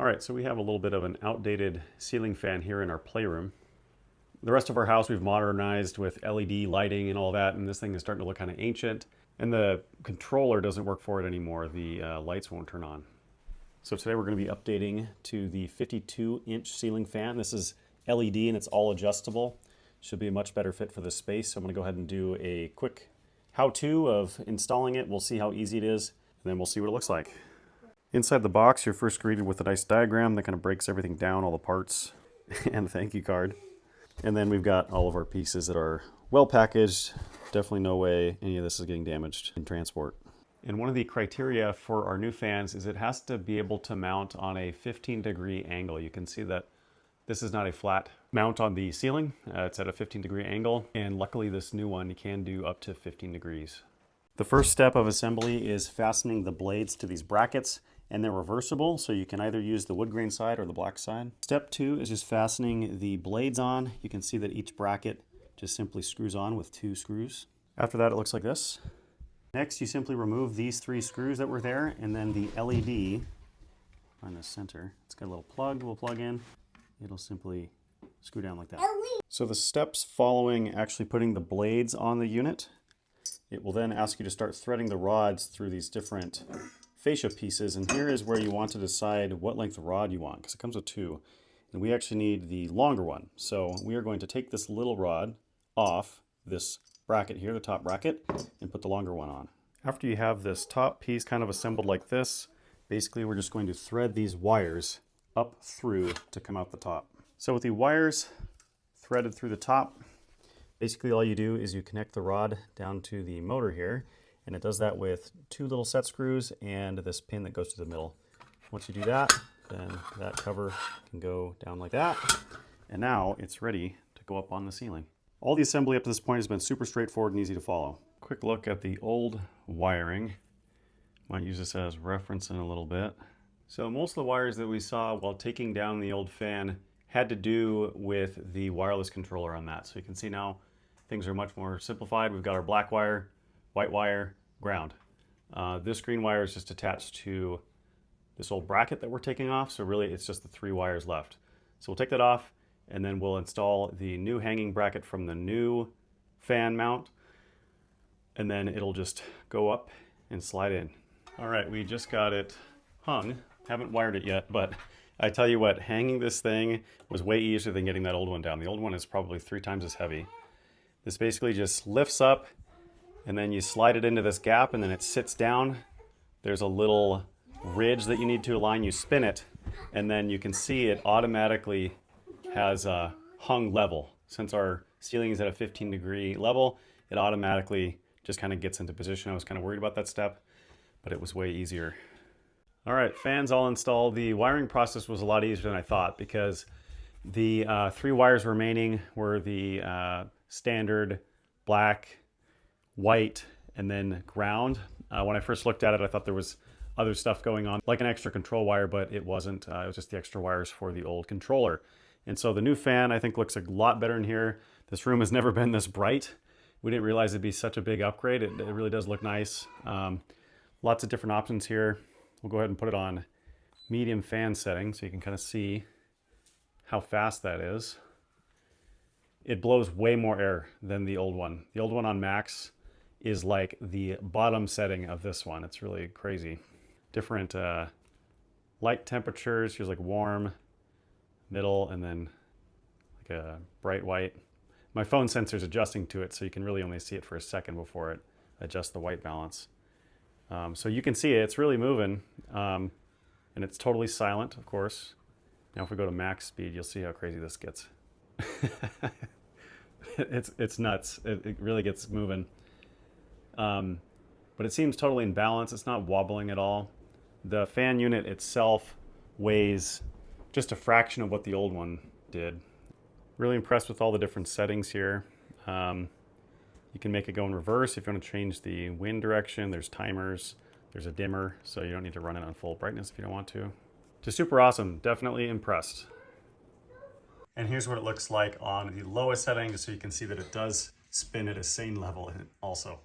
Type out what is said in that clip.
All right, so we have a little bit of an outdated ceiling fan here in our playroom. The rest of our house we've modernized with LED lighting and all that, and this thing is starting to look kind of ancient. And the controller doesn't work for it anymore. The lights won't turn on. So today we're going to be updating to the 52-inch ceiling fan. This is LED and it's all adjustable. Should be a much better fit for this space. So I'm going to go ahead and do a quick how-to of installing it. We'll see how easy it is, and then we'll see what it looks like. Inside the box, you're first greeted with a nice diagram that kind of breaks everything down, all the parts, and a thank you card. And then we've got all of our pieces that are well packaged. Definitely no way any of this is getting damaged in transport. And one of the criteria for our new fans is it has to be able to mount on a 15-degree angle. You can see that this is not a flat mount on the ceiling. It's at a 15-degree angle, and luckily this new one can do up to 15 degrees. The first step of assembly is fastening the blades to these brackets, and they're reversible, so you can either use the wood grain side or the black side. Step 2 is just fastening the blades on. You can see that each bracket just simply screws on with 2 screws. After that, it looks like this. Next, you simply remove these 3 screws that were there, and then the LED on the center. It's got a little plug we'll plug in. It'll simply screw down like that. So the steps following actually putting the blades on the unit, it will then ask you to start threading the rods through these different fascia pieces, and here is where you want to decide what length of rod you want, because it comes with 2, and we actually need the longer one. So we are going to take this little rod off this bracket here, the top bracket, and put the longer one on. After you have this top piece kind of assembled like this, basically we're just going to thread these wires up through to come out the top. So with the wires threaded through the top, basically all you do is you connect the rod down to the motor here, and it does that with 2 little set screws and this pin that goes to the middle. Once you do that, then that cover can go down like that, and now it's ready to go up on the ceiling. All the assembly up to this point has been super straightforward and easy to follow. Quick look at the old wiring. Might use this as reference in a little bit. So most of the wires that we saw while taking down the old fan had to do with the wireless controller on that. So you can see now things are much more simplified. We've got our black wire, white wire, ground. This green wire is just attached to this old bracket that we're taking off. So really it's just the 3 wires left. So we'll take that off, and then we'll install the new hanging bracket from the new fan mount, and then it'll just go up and slide in. All right, we just got it hung. Haven't wired it yet, but I tell you what, hanging this thing was way easier than getting that old one down. The old one is probably 3 times as heavy. This basically just lifts up, and then you slide it into this gap, and then it sits down. There's a little ridge that you need to align. You spin it, and then you can see it automatically has hung level. Since our ceiling is at a 15-degree level, it automatically just kind of gets into position. I was kind of worried about that step, but it was way easier. All right, fans all installed. The wiring process was a lot easier than I thought, because the 3 wires remaining were the standard black, white, and then ground. When I first looked at it, I thought there was other stuff going on, like an extra control wire, but it wasn't. It was just the extra wires for the old controller. And so the new fan, I think, looks a lot better in here. This room has never been this bright. We didn't realize it'd be such a big upgrade. It really does look nice. Lots of different options here. We'll go ahead and put it on medium fan setting so you can kind of see how fast that is. It blows way more air than the old one. The old one on max is like the bottom setting of this one. It's really crazy. Different light temperatures. Here's like warm, middle, and then like a bright white. My phone sensor's adjusting to it, so you can really only see it for a second before it adjusts the white balance. So you can see it, it's really moving, and it's totally silent, of course. Now if we go to max speed, you'll see how crazy this gets. It's nuts. It really gets moving. But it seems totally in balance. It's not wobbling at all. The fan unit itself weighs just a fraction of what the old one did. Really impressed with all the different settings here. You can make it go in reverse if you want to change the wind direction. There's timers, there's a dimmer, so you don't need to run it on full brightness if you don't want to. Just super awesome, definitely impressed. And here's what it looks like on the lowest setting, so you can see that it does spin at a sane level also.